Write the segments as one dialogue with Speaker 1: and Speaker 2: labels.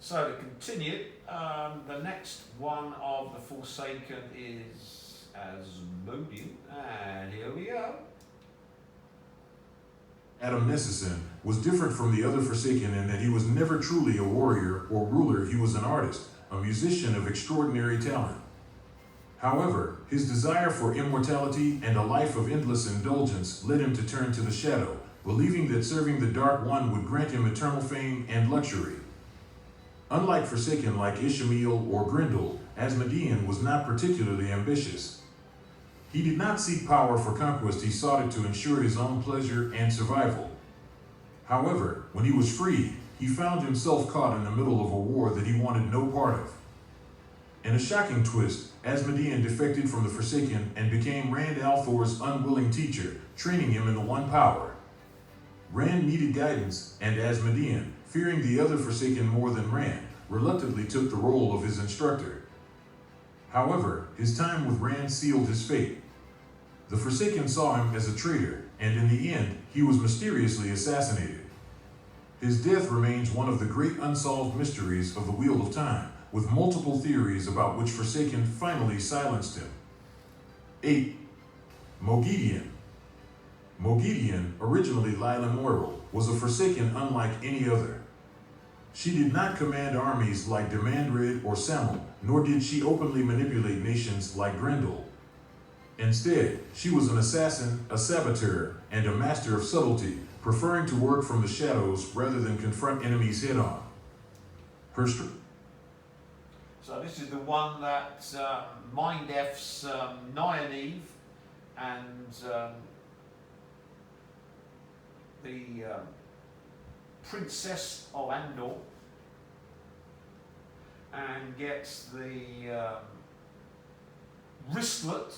Speaker 1: So to continue, the next one of the Forsaken is Asmodean, and here we go.
Speaker 2: Adamnesicin was different from the other Forsaken in that he was never truly a warrior or ruler. He was an artist, a musician of extraordinary talent. However, his desire for immortality and a life of endless indulgence led him to turn to the shadow, believing that serving the Dark One would grant him eternal fame and luxury. Unlike Forsaken like Ishmael or Grendel, Asmodean was not particularly ambitious. He did not seek power for conquest, he sought it to ensure his own pleasure and survival. However, when he was freed, he found himself caught in the middle of a war that he wanted no part of. In a shocking twist, Asmodean defected from the Forsaken and became Rand al'Thor's unwilling teacher, training him in the One Power. Rand needed guidance, and Asmodean, fearing the other Forsaken more than Rand, reluctantly took the role of his instructor. However, his time with Rand sealed his fate. The Forsaken saw him as a traitor, and in the end, he was mysteriously assassinated. His death remains one of the great unsolved mysteries of the Wheel of Time, with multiple theories about which Forsaken finally silenced him. 8. Moghedien. Moghedien, originally Lila Moral, was a Forsaken unlike any other. She did not command armies like Demandred or Samel, nor did she openly manipulate nations like Grendel. Instead, she was an assassin, a saboteur, and a master of subtlety, preferring to work from the shadows rather than confront enemies head-on. Her strength.
Speaker 1: So this is the one that Mindef's Nynaeve and the Princess of Andor, and gets the wristlet,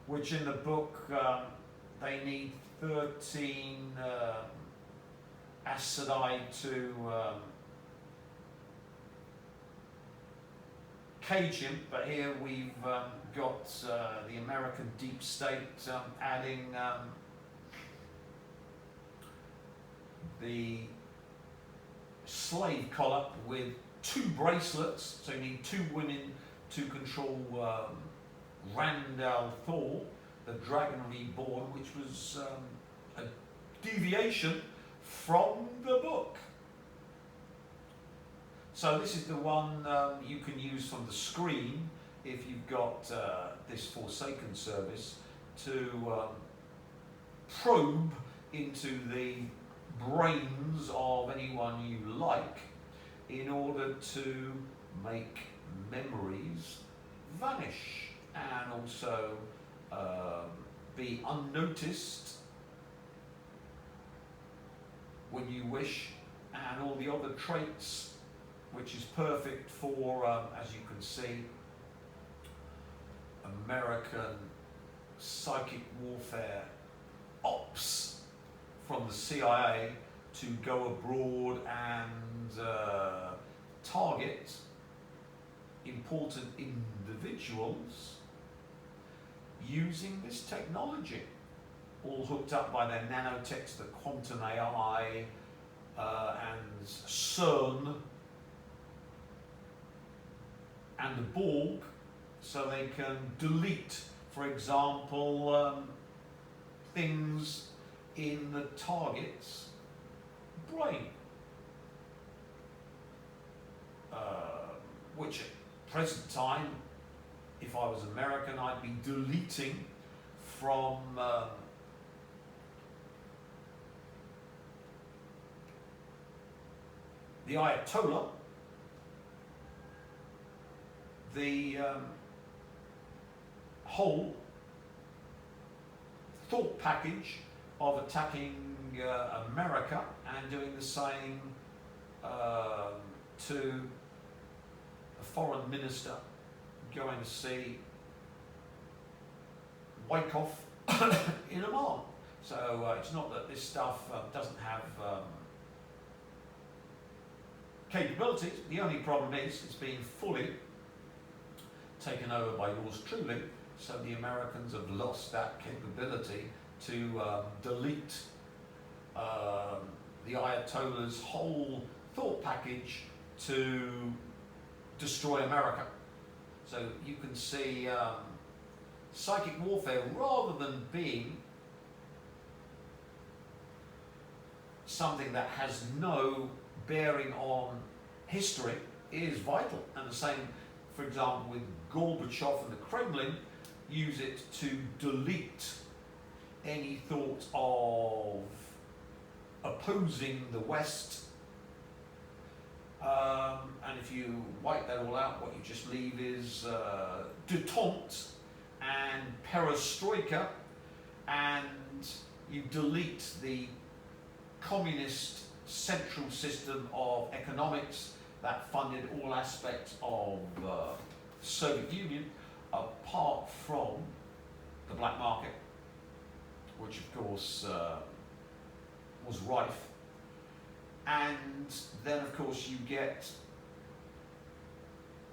Speaker 1: which in the book they need 13 Aes Sedai to cage him, but here we've got the American deep state adding the slave collar with 2 bracelets, so you need 2 women to control Rand al'Thor, the Dragon Reborn, which was a deviation from the book. So this is the one you can use from the screen if you've got this Forsaken service to probe into the brains of anyone you like in order to make memories vanish and also be unnoticed when you wish, and all the other traits, which is perfect for, as you can see, American psychic warfare ops from the CIA to go abroad and target important individuals using this technology, all hooked up by their nanotechs, the quantum AI and CERN and the Borg, so they can delete, for example, things in the target's brain, which at present time, if I was American, I'd be deleting from the Ayatollah, the whole thought package of attacking America and doing the same to a foreign minister going to see Wyckoff in Oman. So it's not that this stuff doesn't have capabilities. The only problem is it's being fully taken over by yours truly, so the Americans have lost that capability to delete the Ayatollah's whole thought package to destroy America. So you can see psychic warfare, rather than being something that has no bearing on history, is vital. And the same, for example, with Gorbachev and the Kremlin, use it to delete any thought of opposing the West. And if you wipe that all out, what you just leave is détente and perestroika, and you delete the communist central system of economics that funded all aspects of the Soviet Union, apart from the black market, which of course was rife. And then of course you get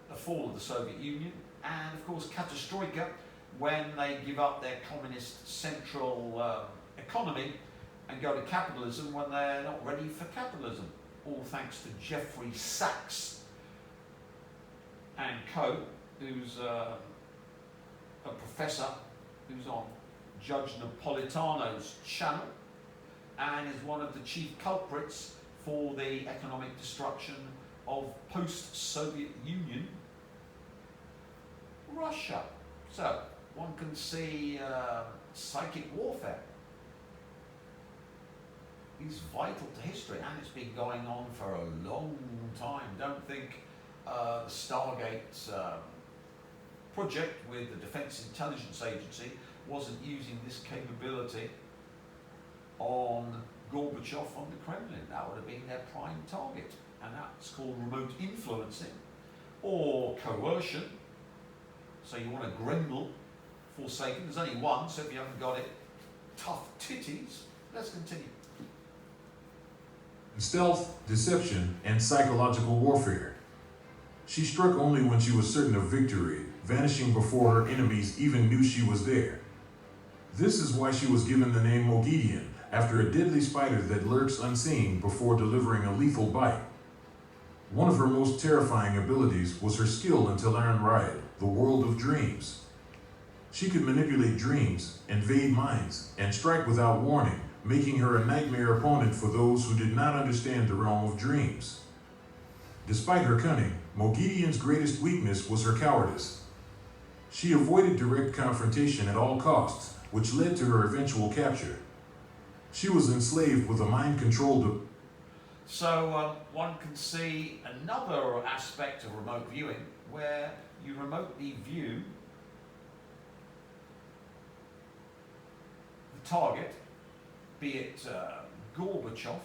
Speaker 1: the fall of the Soviet Union, and of course perestroika, when they give up their communist central economy and go to capitalism when they're not ready for capitalism, all thanks to Jeffrey Sachs and co, who's a professor who's on Judge Napolitano's channel and is one of the chief culprits for the economic destruction of post-Soviet Union Russia. So one can see psychic warfare is vital to history, and it's been going on for a long time. Don't think the Stargate project with the Defense Intelligence Agency wasn't using this capability on Gorbachev on the Kremlin. That would have been their prime target, and that's called remote influencing or coercion. So you want to Grendel Forsaken. There's only one, so if you haven't got it, tough titties. Let's continue.
Speaker 2: Stealth, deception, and psychological warfare. She struck only when she was certain of victory, vanishing before her enemies even knew she was there. This is why she was given the name Moghedien, after a deadly spider that lurks unseen before delivering a lethal bite. One of her most terrifying abilities was her skill in Aran'gar, the world of dreams. She could manipulate dreams, invade minds, and strike without warning, making her a nightmare opponent for those who did not understand the realm of dreams. Despite her cunning, Moghedien's greatest weakness was her cowardice. She avoided direct confrontation at all costs, which led to her eventual capture. She was enslaved with a mind-controlled...
Speaker 1: So one can see another aspect of remote viewing where you remotely view the target, be it Gorbachev,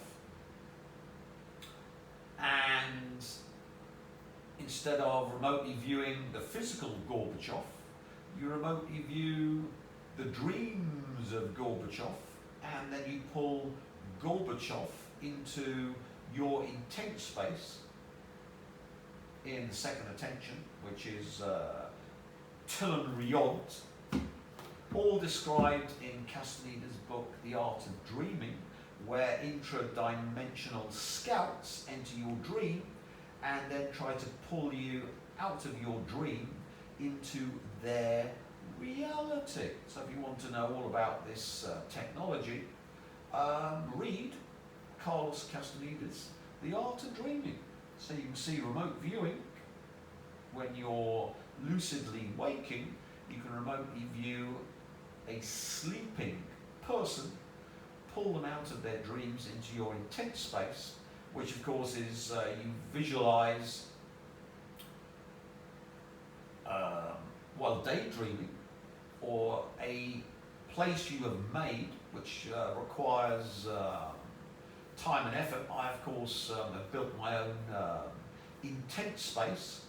Speaker 1: and instead of remotely viewing the physical Gorbachev, you remotely view the dreams of Gorbachev, and then you pull Gorbachev into your intent space in the second attention, which is Tillen Riont, all described in Castaneda's book, The Art of Dreaming, where intra-dimensional scouts enter your dream and then try to pull you out of your dream into their reality. So if you want to know all about this technology, read Carlos Castaneda's The Art of Dreaming. So you can see remote viewing. When you're lucidly waking, you can remotely view a sleeping person, pull them out of their dreams into your intent space, which of course is you visualize while daydreaming, or a place you have made which requires time and effort. I of course have built my own intent space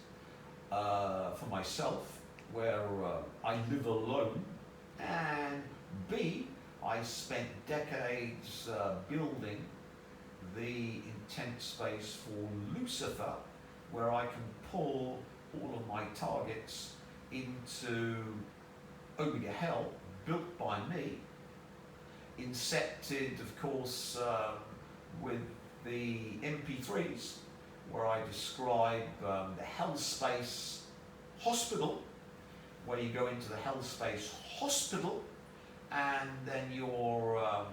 Speaker 1: for myself where I live alone, and B, I spent decades building the intent space for Lucifer, where I can pull all of my targets into Omega Hell, built by me, incepted of course with the MP3s where I describe the Hellspace Hospital, where you go into the Hellspace Hospital and then you're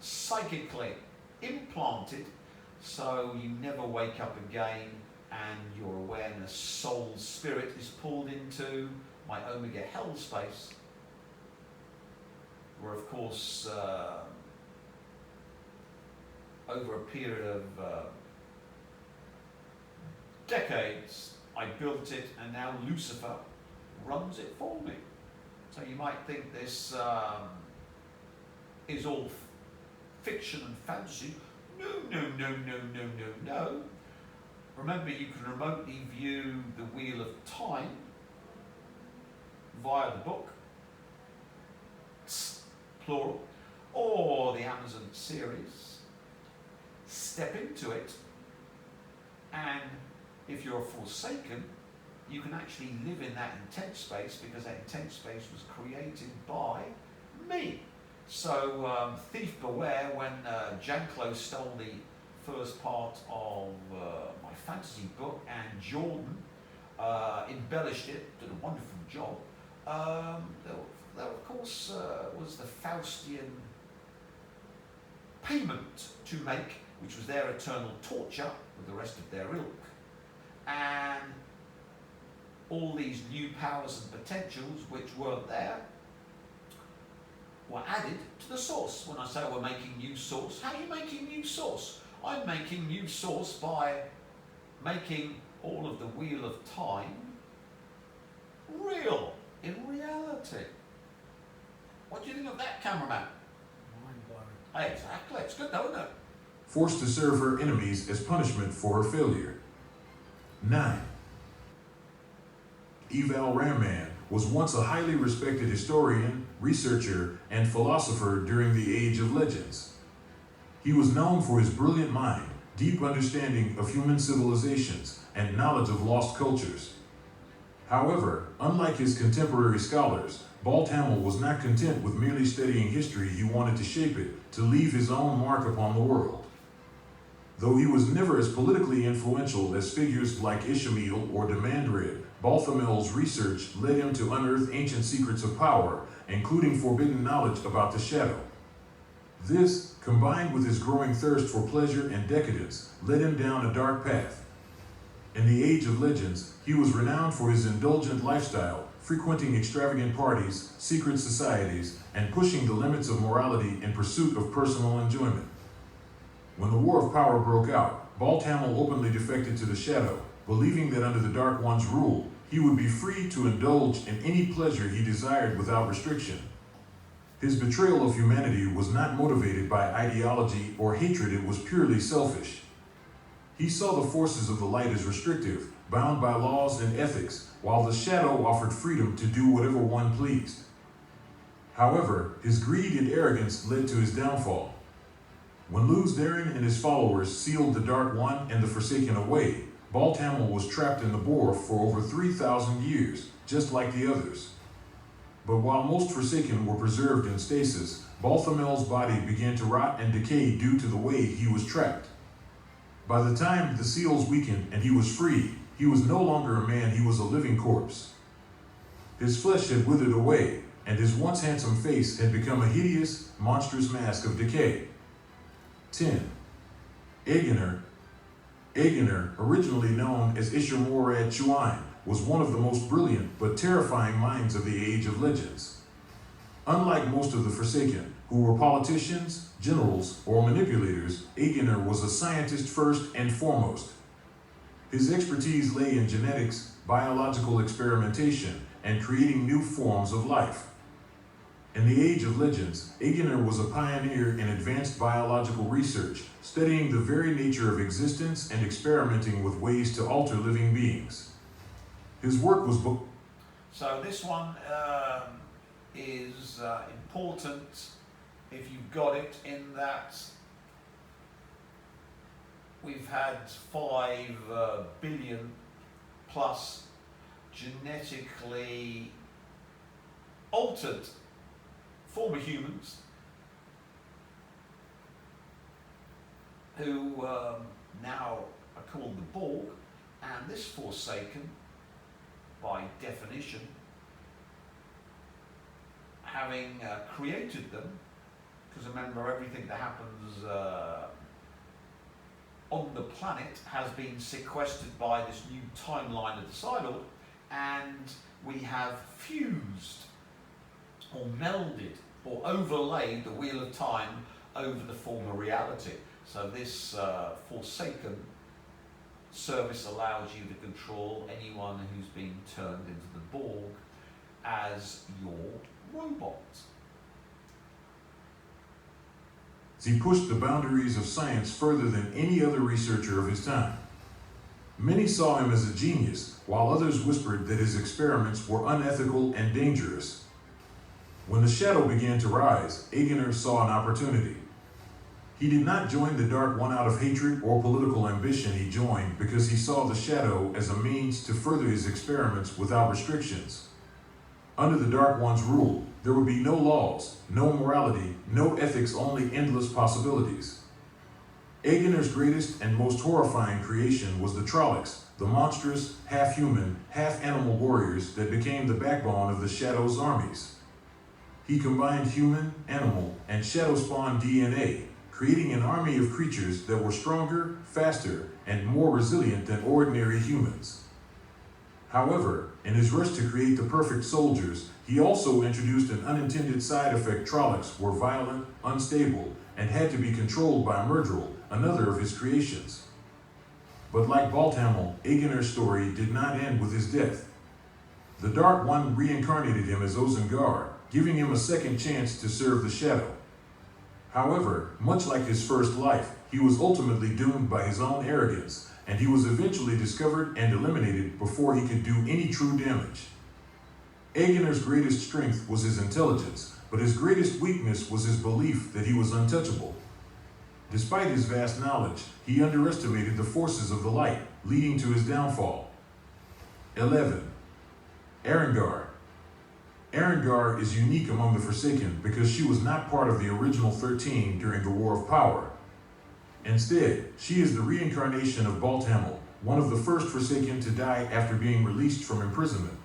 Speaker 1: psychically implanted so you never wake up again, and your awareness, soul, spirit is pulled into my Omega Hellspace, where of course over a period of decades I built it, and now Lucifer runs it for me. So you might think this is all fiction and fantasy. No. Remember, you can remotely view the Wheel of Time via the book, plural, or the Amazon series. Step into it, and if you're a Forsaken, you can actually live in that intent space, because that intent space was created by me. So thief beware. When Janklo stole the first part of my fantasy book, and Jordan embellished it, did a wonderful job, there of course was the Faustian payment to make, which was their eternal torture with the rest of their ilk, and all these new powers and potentials which weren't there were added to the source. When I say we're making new source, how are you making new source? I'm making new source by making all of the Wheel of Time real, in reality. What do you think of that, cameraman? Mind-blowing. Exactly, it's good though, isn't it?
Speaker 2: Forced to serve her enemies as punishment for her failure. 9. Eval Ramman was once a highly respected historian, researcher, and philosopher during the Age of Legends. He was known for his brilliant mind, deep understanding of human civilizations, and knowledge of lost cultures. However, unlike his contemporary scholars, Balthamel was not content with merely studying history. He wanted to shape it, to leave his own mark upon the world. Though he was never as politically influential as figures like Ishmael or Demandred, Balthamel's research led him to unearth ancient secrets of power, including forbidden knowledge about the shadow. This, combined with his growing thirst for pleasure and decadence, led him down a dark path. In the Age of Legends, he was renowned for his indulgent lifestyle, frequenting extravagant parties, secret societies, and pushing the limits of morality in pursuit of personal enjoyment. When the War of Power broke out, Balthamel openly defected to the Shadow, believing that under the Dark One's rule, he would be free to indulge in any pleasure he desired without restriction. His betrayal of humanity was not motivated by ideology or hatred, it was purely selfish. He saw the forces of the light as restrictive, bound by laws and ethics, while the Shadow offered freedom to do whatever one pleased. However, his greed and arrogance led to his downfall. When Luz Daring and his followers sealed the Dark One and the Forsaken away, Balthamel was trapped in the Bore for over 3,000 years, just like the others. But while most Forsaken were preserved in stasis, Balthamel's body began to rot and decay due to the way he was trapped. By the time the seals weakened and he was free, he was no longer a man, he was a living corpse. His flesh had withered away, and his once handsome face had become a hideous, monstrous mask of decay. 10. Aginor. Aginor, originally known as Ishur-Morad Chuain, was one of the most brilliant but terrifying minds of the Age of Legends. Unlike most of the Forsaken, who were politicians, generals, or manipulators, Aginor was a scientist first and foremost. His expertise lay in genetics, biological experimentation, and creating new forms of life. In the Age of Legends, Aginor was a pioneer in advanced biological research, studying the very nature of existence and experimenting with ways to alter living beings. His work was
Speaker 1: So this one is important if you've got it, in that we've had 5 billion plus genetically altered former humans who now are called the Borg, and this Forsaken, by definition, having created them, because remember everything that happens on the planet has been sequestered by this new timeline of the Psi-Lord, and we have fused or melded or overlaid the Wheel of Time over the former reality. So this Forsaken service allows you to control anyone who's been turned into the Borg as your robot.
Speaker 2: He pushed the boundaries of science further than any other researcher of his time. Many saw him as a genius, while others whispered that his experiments were unethical and dangerous. When the shadow began to rise, Aginor saw an opportunity. He did not join the Dark One out of hatred or political ambition. He joined because he saw the shadow as a means to further his experiments without restrictions. Under the Dark One's rule, there would be no laws, no morality, no ethics, only endless possibilities. Aginor's greatest and most horrifying creation was the Trollocs, the monstrous, half-human, half-animal warriors that became the backbone of the Shadow's armies. He combined human, animal, and shadow spawn DNA, creating an army of creatures that were stronger, faster, and more resilient than ordinary humans. However, in his rush to create the perfect soldiers, he also introduced an unintended side effect. Trollocs were violent, unstable, and had to be controlled by Myrddraal, another of his creations. But like Balthamel, Aginor's story did not end with his death. The Dark One reincarnated him as Osan'gar, giving him a second chance to serve the Shadow. However, much like his first life, he was ultimately doomed by his own arrogance, and he was eventually discovered and eliminated before he could do any true damage. Aginor's greatest strength was his intelligence, but his greatest weakness was his belief that he was untouchable. Despite his vast knowledge, he underestimated the forces of the light, leading to his downfall. 11. Aran'gar. Aran'gar is unique among the Forsaken because she was not part of the original 13 during the War of Power. Instead, she is the reincarnation of Balthamel, one of the first Forsaken to die after being released from imprisonment.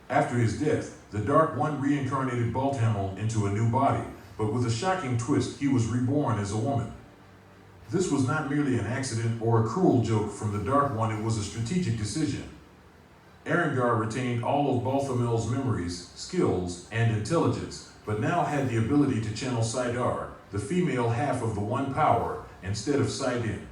Speaker 2: After his death, the Dark One reincarnated Balthamel into a new body, but with a shocking twist, he was reborn as a woman. This was not merely an accident or a cruel joke from the Dark One, it was a strategic decision. Aran'gar retained all of Balthamel's memories, skills, and intelligence, but now had the ability to channel Cyndane, the female half of the One Power, instead of Cyndane.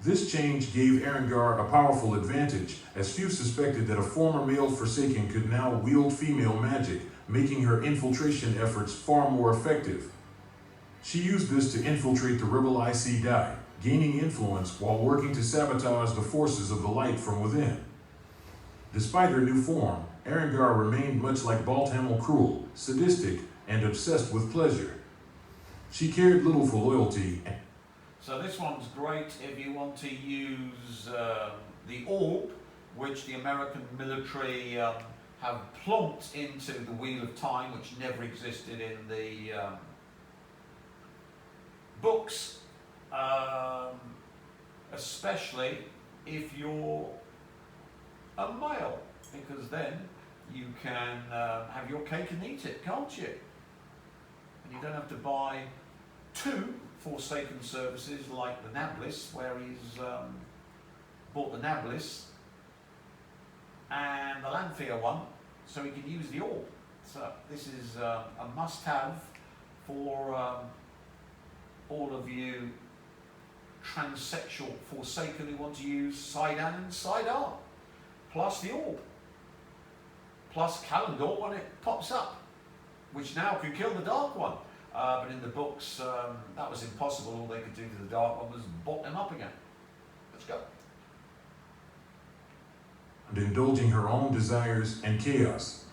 Speaker 2: This change gave Aran'gar a powerful advantage, as few suspected that a former male Forsaken could now wield female magic, making her infiltration efforts far more effective. She used this to infiltrate the rebel Cyndane, gaining influence while working to sabotage the forces of the light from within. Despite her new form, Aran'gar remained much like Balthamel, cruel, sadistic, and obsessed with pleasure. She cared little for loyalty.
Speaker 1: So this one's great if you want to use the orb, which the American military have plonked into the Wheel of Time, which never existed in the books, especially if you're a male, because then you can have your cake and eat it, can't you? And you don't have to buy two Forsaken services like the Nablis, where he's bought the Nablis and the Lanfear one, so he can use the orb. So this is a must-have for all of you transsexual Forsaken who want to use Cyndane and Cyndane, plus the orb, plus Calendar when it pops up, which now can kill the Dark One. But in the books, that was impossible. All they could do to the Dark One was bot them up again. Let's go.
Speaker 2: And indulging her own desires and chaos.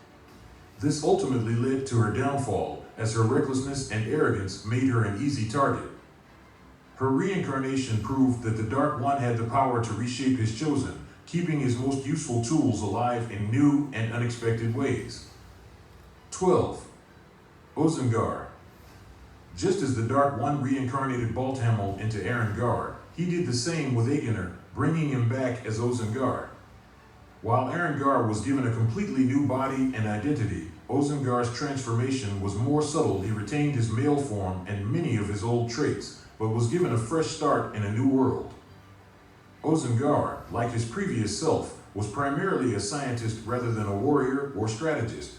Speaker 2: This ultimately led to her downfall, as her recklessness and arrogance made her an easy target. Her reincarnation proved that the Dark One had the power to reshape his chosen, keeping his most useful tools alive in new and unexpected ways. 12. Osan'gar. Just as the Dark One reincarnated Balthamel into Aran'gar, he did the same with Aginor, bringing him back as Osan'gar. While Aran'gar was given a completely new body and identity, Osan'gar's transformation was more subtle. He retained his male form and many of his old traits, but was given a fresh start in a new world. Osan'gar, like his previous self, was primarily a scientist rather than a warrior or strategist.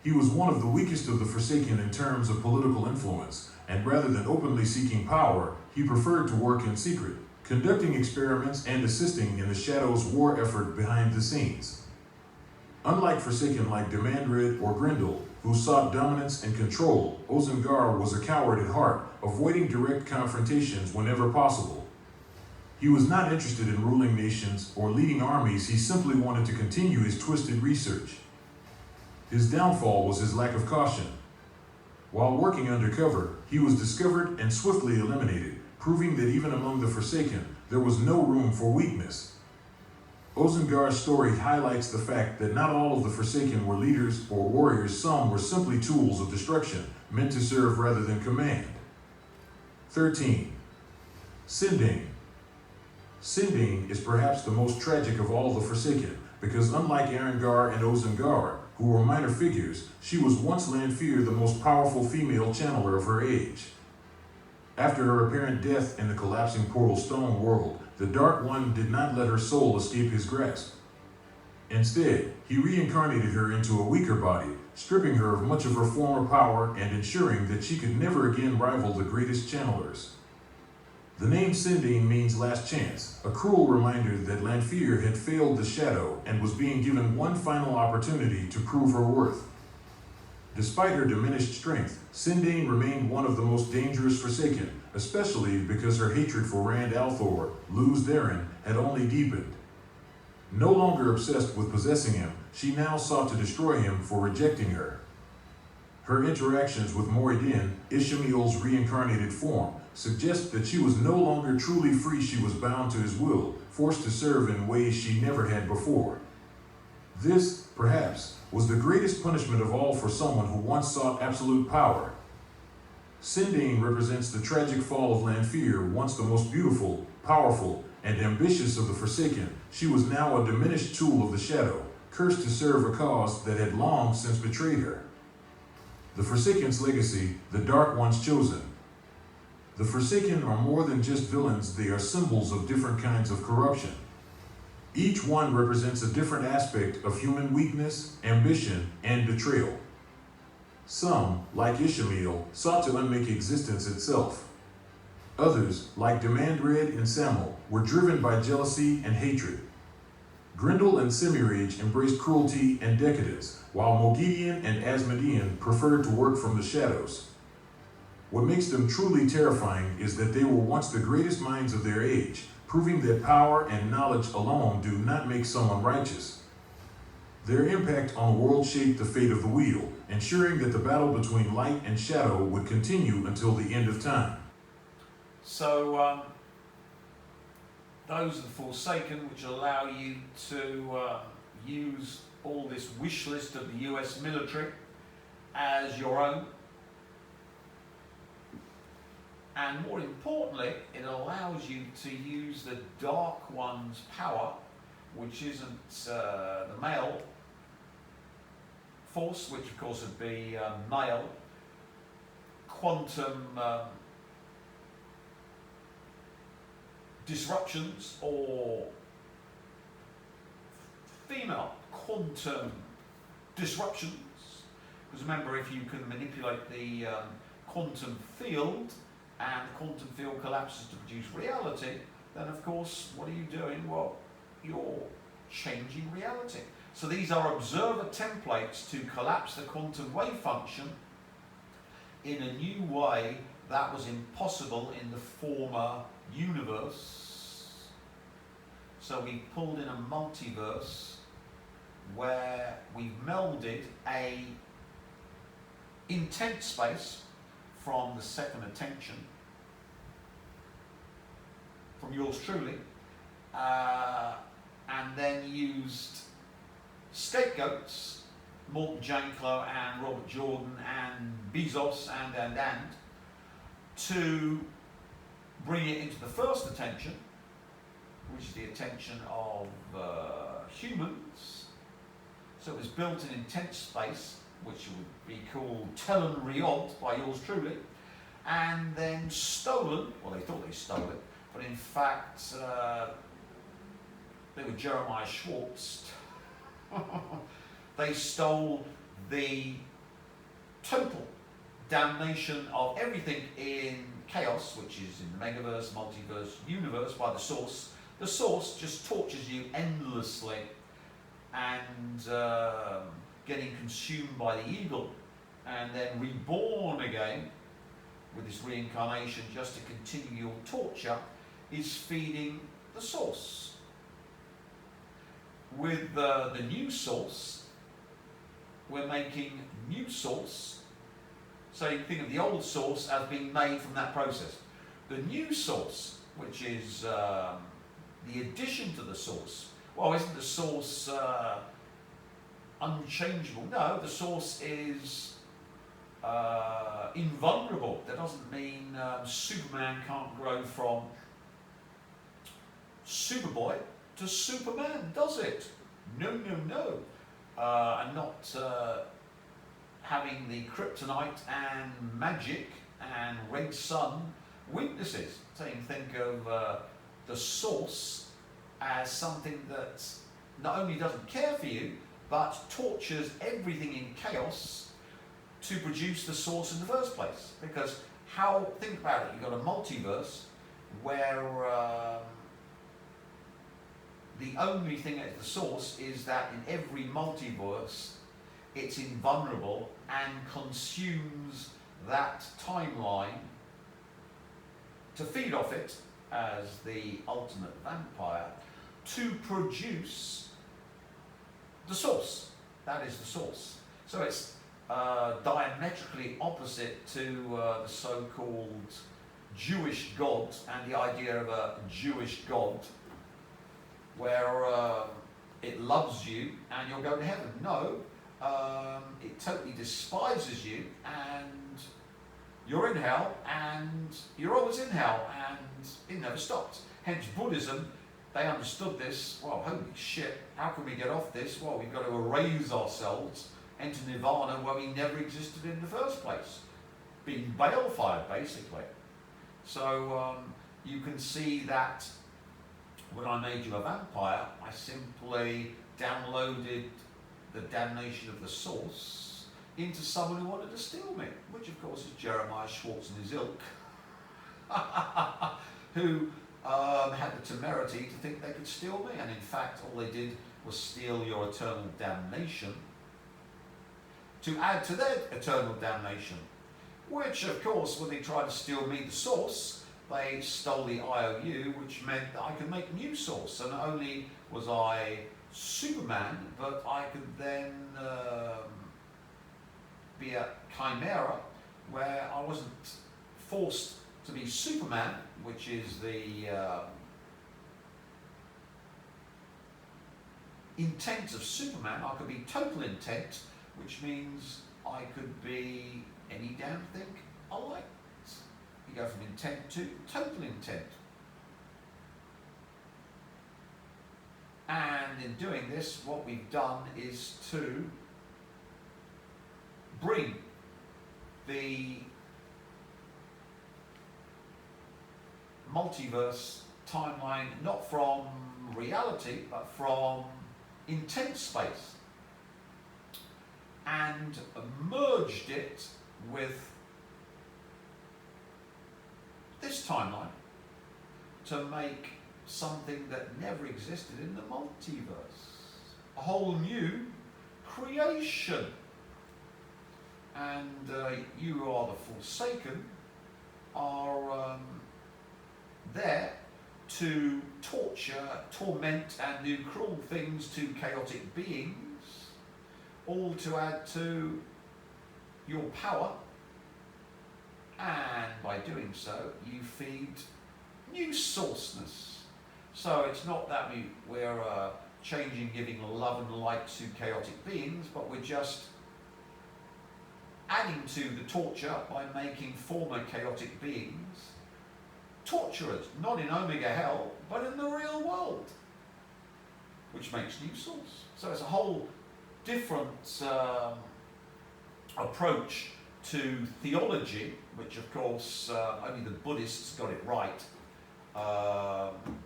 Speaker 2: He was one of the weakest of the Forsaken in terms of political influence, and rather than openly seeking power, he preferred to work in secret, conducting experiments and assisting in the Shadows' war effort behind the scenes. Unlike Forsaken like Demandred or Grendel, who sought dominance and control, Osan'gar was a coward at heart, avoiding direct confrontations whenever possible. He was not interested in ruling nations or leading armies. He simply wanted to continue his twisted research. His downfall was his lack of caution. While working undercover, he was discovered and swiftly eliminated, proving that even among the Forsaken, there was no room for weakness. Osan'gar's story highlights the fact that not all of the Forsaken were leaders or warriors. Some were simply tools of destruction, meant to serve rather than command. 13. Cyndane. Cyndane is perhaps the most tragic of all the Forsaken, because unlike Aran'gar and Osan'gar, who were minor figures, she was once Lanfear, the most powerful female channeler of her age. After her apparent death in the collapsing portal stone world, the Dark One did not let her soul escape his grasp. Instead, he reincarnated her into a weaker body, stripping her of much of her former power and ensuring that she could never again rival the greatest channelers. The name Cyndane means last chance, a cruel reminder that Lanfear had failed the Shadow and was being given one final opportunity to prove her worth. Despite her diminished strength, Cyndane remained one of the most dangerous Forsaken, especially because her hatred for Rand al'Thor, Lews Therin, had only deepened. No longer obsessed with possessing him, she now sought to destroy him for rejecting her. Her interactions with Moghedien, Ishamael's reincarnated form, suggest that she was no longer truly free. She was bound to his will, forced to serve in ways she never had before. This, perhaps, was the greatest punishment of all for someone who once sought absolute power. Cyndane represents the tragic fall of Lanfear, once the most beautiful, powerful, and ambitious of the Forsaken. She was now a diminished tool of the Shadow, cursed to serve a cause that had long since betrayed her. The Forsaken's legacy, the Dark One's chosen. The Forsaken are more than just villains. They are symbols of different kinds of corruption. Each one represents a different aspect of human weakness, ambition, and betrayal. Some, like Ishamael, sought to unmake existence itself. Others, like Demandred and Sam'el, were driven by jealousy and hatred. Grendel and Semirage embraced cruelty and decadence, while Moghedien and Asmodean preferred to work from the shadows. What makes them truly terrifying is that they were once the greatest minds of their age, proving that power and knowledge alone do not make someone righteous. Their impact on the world shaped the fate of the wheel, ensuring that the battle between light and shadow would continue until the end of time.
Speaker 1: So, those are the Forsaken, which allow you to use all this wish list of the US military as your own. And more importantly, it allows you to use the Dark One's power, which isn't the male force, which of course would be male, quantum disruptions, or female quantum disruptions. Because remember, if you can manipulate the quantum field, and the quantum field collapses to produce reality, then of course, what are you doing? Well, you're changing reality. So these are observer templates to collapse the quantum wave function in a new way that was impossible in the former universe. So we pulled in a multiverse where we've melded a intense space from the second attention from yours truly, and then used scapegoats, Morton Janklow and Robert Jordan and Bezos and to bring it into the first attention, which is the attention of humans. So it was built in intense space, which would be called Telen Riod by yours truly, and then stolen. Well, they thought they stole it, but in fact, they were Jeremiah Schwartz. They stole the total damnation of everything in chaos, which is in the megaverse, multiverse, universe, by the source. The source just tortures you endlessly and getting consumed by the eagle and then reborn again with this reincarnation just to continue your torture is feeding the source. With the new source, we're making new source. So you think of the old source as being made from that process. The new source, which is the addition to the source. Well, isn't the source unchangeable? No, the source is invulnerable. That doesn't mean Superman can't grow from Superboy to Superman, does it? No, no, no. And not having the kryptonite and magic and red sun weaknesses. So you can think of the source as something that not only doesn't care for you, but tortures everything in chaos to produce the source in the first place. Because think about it, you've got a multiverse where the only thing at the source is that in every multiverse it's invulnerable and consumes that timeline to feed off it as the ultimate vampire to produce the source. That is the source. So it's diametrically opposite to the so-called Jewish God and the idea of a Jewish God where it loves you and you'll go to heaven. No, it totally despises you and you're in hell and you're always in hell and it never stops. Hence Buddhism, they understood this. Well, holy shit, how can we get off this? Well, we've got to erase ourselves, enter nirvana where we never existed in the first place. Being balefire, basically. So you can see that when I made you a vampire, I simply downloaded the damnation of the source into someone who wanted to steal me, which of course is Jeremiah Schwartz and his ilk, who had the temerity to think they could steal me, and in fact all they did was steal your eternal damnation to add to their eternal damnation, which of course when they tried to steal me, the source, they stole the IOU, which meant that I could make a new source. So not only was I Superman, but I could then be a chimera where I wasn't forced to be Superman, which is the intent of Superman. I could be total intent, which means I could be any damn thing I like. You go from intent to total intent. And in doing this, what we've done is to bring the multiverse timeline not from reality, but from intense space, and merged it with this timeline to make something that never existed in the multiverse. A whole new creation. And you who are the Forsaken are there to torture, torment and do cruel things to chaotic beings, all to add to your power, and by doing so you feed new sourceness. So it's not that we're changing, giving love and light to chaotic beings, but we're just adding to the torture by making former chaotic beings torturers, not in Omega Hell, but in the real world, which makes new souls. So it's a whole different approach to theology, which of course only the Buddhists got it right,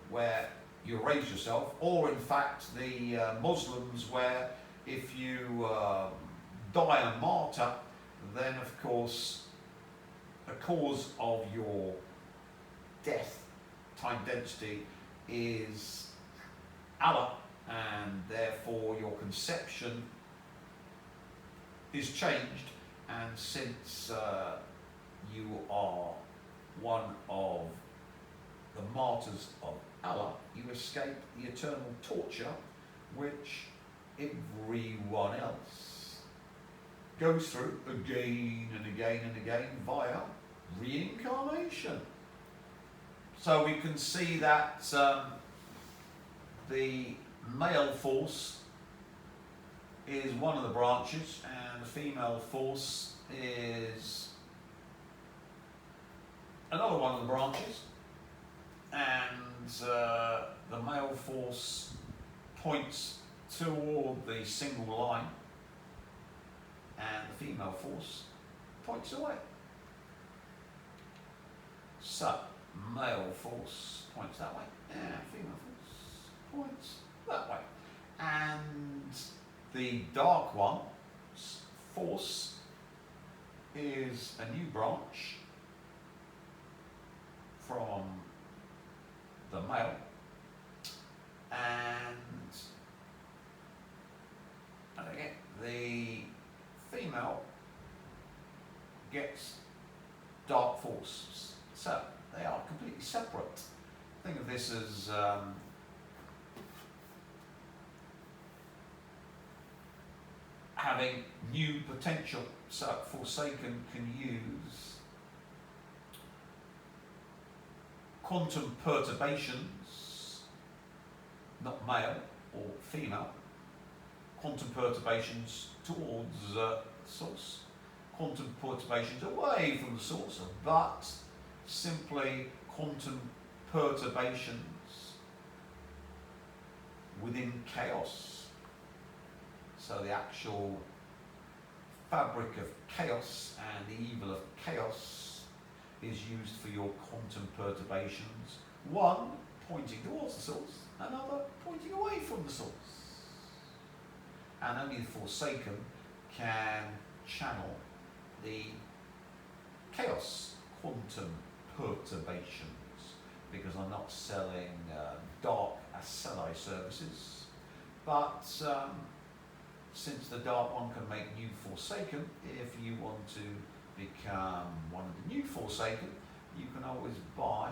Speaker 1: where you erase yourself, or in fact the Muslims, where if you die a martyr, then of course the cause of your death, time density, is Allah, and therefore your conception is changed, and since you are one of the martyrs of Allah, you escape the eternal torture which everyone else goes through again and again and again via reincarnation. So we can see that the male force is one of the branches, and the female force is another one of the branches, and the male force points toward the single line, and the female force points away. So, male force points that way, and female force points that way. And the dark one's force is a new branch from the male, and again, the female gets dark force. So they are completely separate. Think of this as having new potential. So Forsaken can use quantum perturbations, not male or female, quantum perturbations towards the source, quantum perturbations away from the source, but simply quantum perturbations within chaos. So the actual fabric of chaos and the evil of chaos is used for your quantum perturbations, one pointing towards the source, another pointing away from the source. And only the Forsaken can channel the chaos quantum perturbations, because I'm not selling dark Aseli services, but since the dark one can make new Forsaken, if you want to become one of the new Forsaken, you can always buy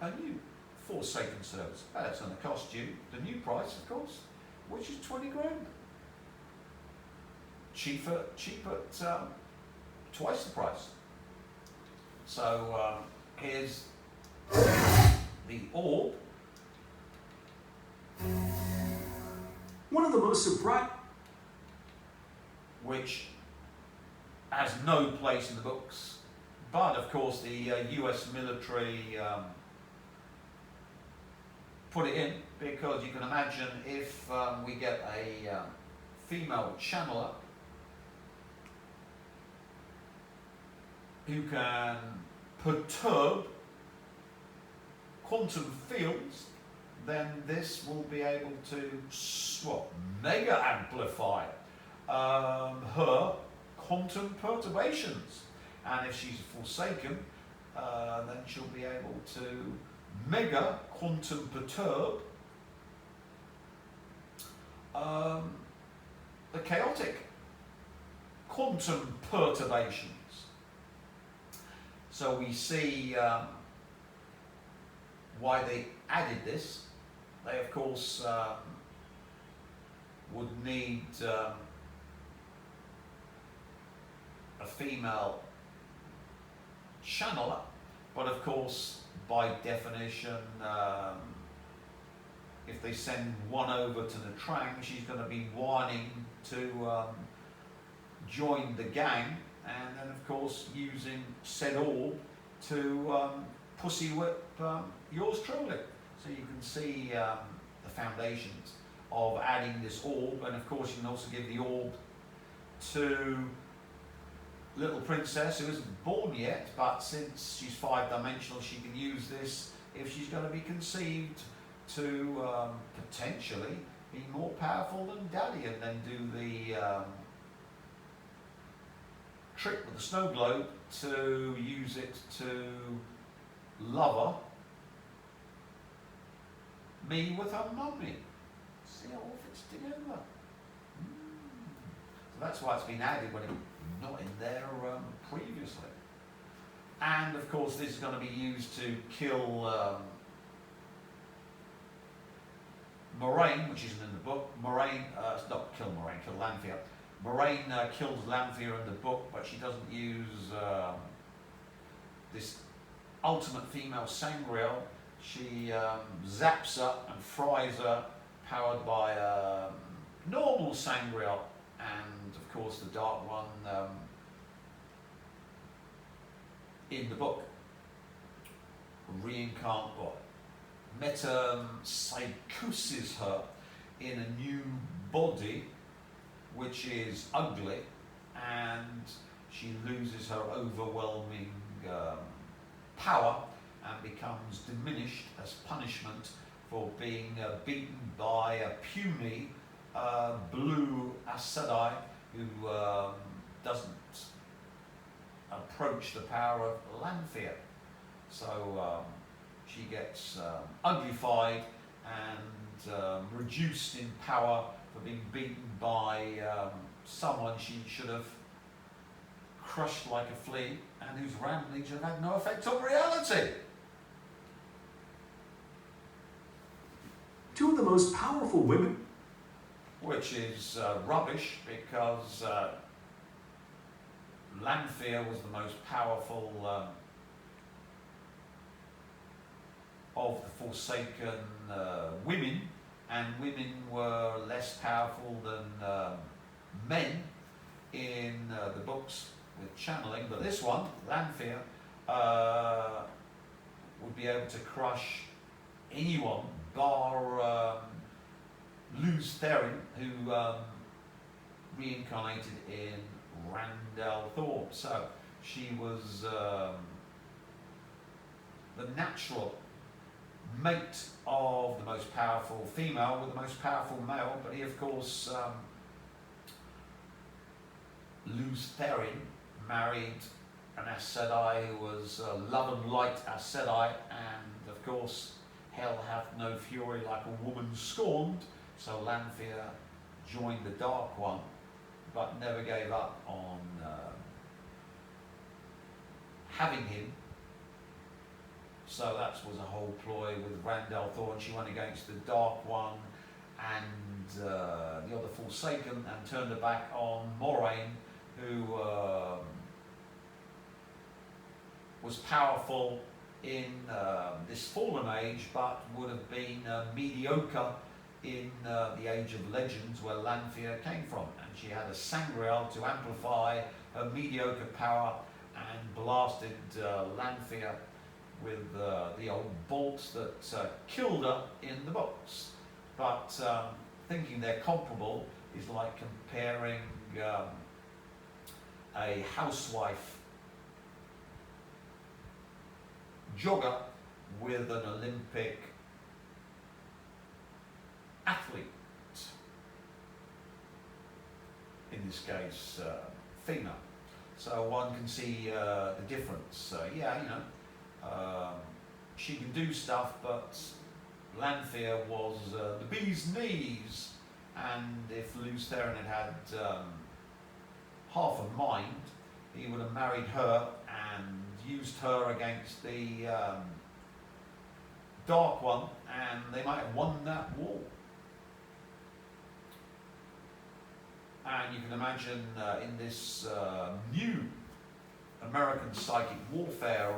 Speaker 1: a new Forsaken service. That's going to cost you the new price, of course, which is 20 grand. Cheap at twice the price. So here's the orb.
Speaker 3: One of the most surprising,
Speaker 1: which has no place in the books, but of course the US military put it in, because you can imagine if we get a female channeler who can perturb quantum fields, then this will be able to mega amplify her quantum perturbations. And if she's Forsaken, then she'll be able to mega quantum perturb the chaotic quantum perturbations. So we see why they added this. They of course would need a female channeler, but of course by definition if they send one over to the Trang, she's going to be whining to joined the gang, and then of course using said orb to pussy whip yours truly. So you can see the foundations of adding this orb, and of course you can also give the orb to little princess who isn't born yet, but since she's 5-dimensional she can use this if she's going to be conceived to potentially be more powerful than Daddy, and then do the trick with the snow globe to use it to lover me with her mummy. See how it all fits together. So that's why it's been added when it's not in there previously. And of course this is going to be used to kill Moraine, which isn't in the book. Moraine, not kill Moraine, kill Lanfear. Moraine kills Lanfear in the book, but she doesn't use this ultimate female sangreal. She zaps her and fries her, powered by normal sangreal, and of course the Dark One in the book reincarnates or metempsychoses her in a new body which is ugly, and she loses her overwhelming power and becomes diminished as punishment for being beaten by a puny blue Aes Sedai who doesn't approach the power of Lanfear. So she gets uglified and reduced in power for being beaten by someone she should have crushed like a flea, and whose ramblings have had no effect on reality.
Speaker 3: Two of the most powerful women.
Speaker 1: Which is rubbish, because Lanfear was the most powerful of the Forsaken women, and women were less powerful than men in the books with channeling. But this one, Lanfear, would be able to crush anyone bar Luz Therin, who reincarnated in Randall Thorpe. So she was the natural mate of the most powerful female with the most powerful male, but he of course Luz Therin married an Aes Sedai who was love and light Aes Sedai, and of course hell hath no fury like a woman scorned. So Lanfear joined the Dark One, but never gave up on having him. So that was a whole ploy with Randall Thorne. She went against the Dark One and the other Forsaken, and turned her back on Moraine, who was powerful in this fallen age, but would have been mediocre in the Age of Legends, where Lanfear came from. And she had a sangreal to amplify her mediocre power, and blasted Lanfear with the old bolts that killed her in the books. But thinking they're comparable is like comparing a housewife jogger with an Olympic athlete, in this case female. So one can see the difference. Yeah, you know, she can do stuff, but Lanfear was the bee's knees, and if Luz Therin had had half a mind, he would have married her and used her against the Dark One, and they might have won that war. And you can imagine in this new American psychic warfare.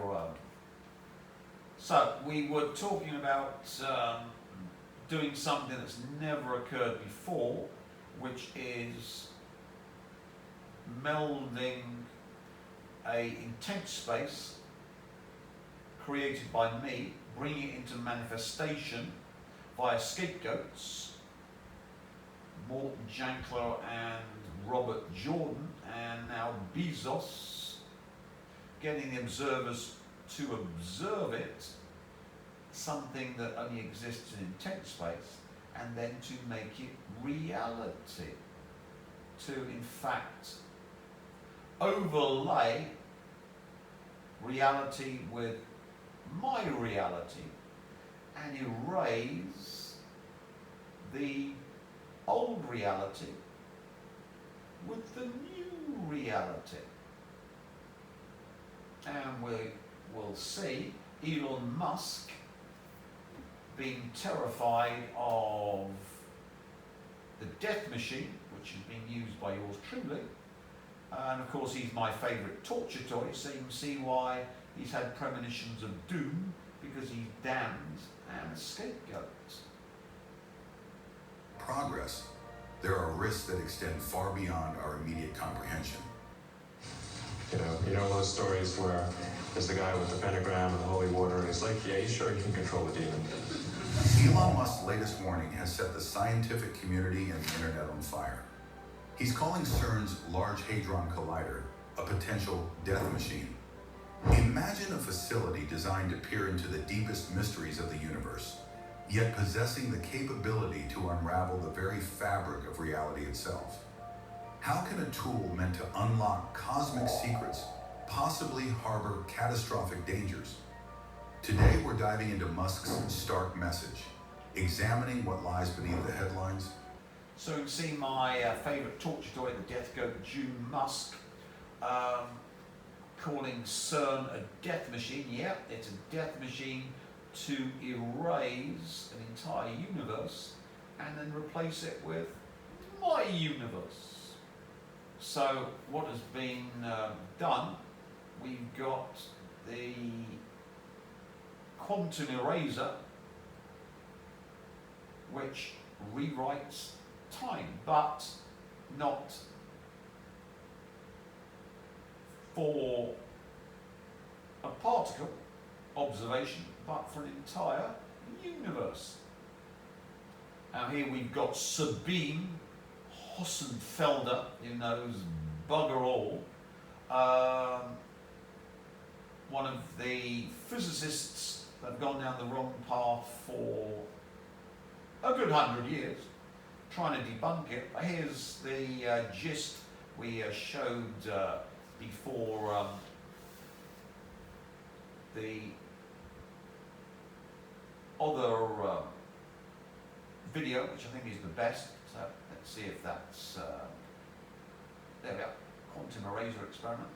Speaker 1: So we were talking about doing something that's never occurred before, which is melding a intense space created by me, bringing it into manifestation via scapegoats, Morton Janklow and Robert Jordan, and now Bezos, getting the observers to observe it, something that only exists in intense space, and then to make it reality, to in fact overlay reality with my reality and erase the old reality with the new reality. And we will see Elon Musk being terrified of the death machine, which is being used by yours truly. And of course he's my favourite torture toy, so you can see why he's had premonitions of doom, because he's damned and scapegoats.
Speaker 4: Progress, there are risks that extend far beyond our immediate comprehension.
Speaker 5: You know those stories where there's the guy with the pentagram and the holy water, and he's like, yeah, he's sure he can control the demon.
Speaker 4: Elon Musk's latest warning has set the scientific community and the internet on fire. He's calling CERN's Large Hadron Collider a potential death machine. Imagine a facility designed to peer into the deepest mysteries of the universe, yet possessing the capability to unravel the very fabric of reality itself. How can a tool meant to unlock cosmic secrets possibly harbor catastrophic dangers? Today we're diving into Musk's stark message, examining what lies beneath the headlines.
Speaker 1: So you can see my favourite torture toy, the Death Goat June Musk, calling CERN a death machine. Yeah, it's a death machine to erase an entire universe and then replace it with my universe. So what has been done, we've got the quantum eraser, which rewrites time, but not for a particle observation, but for an entire universe. Now here we've got Sabine Hossenfelder, who knows bugger all, one of the physicists that have gone down the wrong path for a good 100 years, trying to debunk it. Here's the gist we showed before the other video, which I think is the best. So let's see if that's there we are, quantum eraser experiment.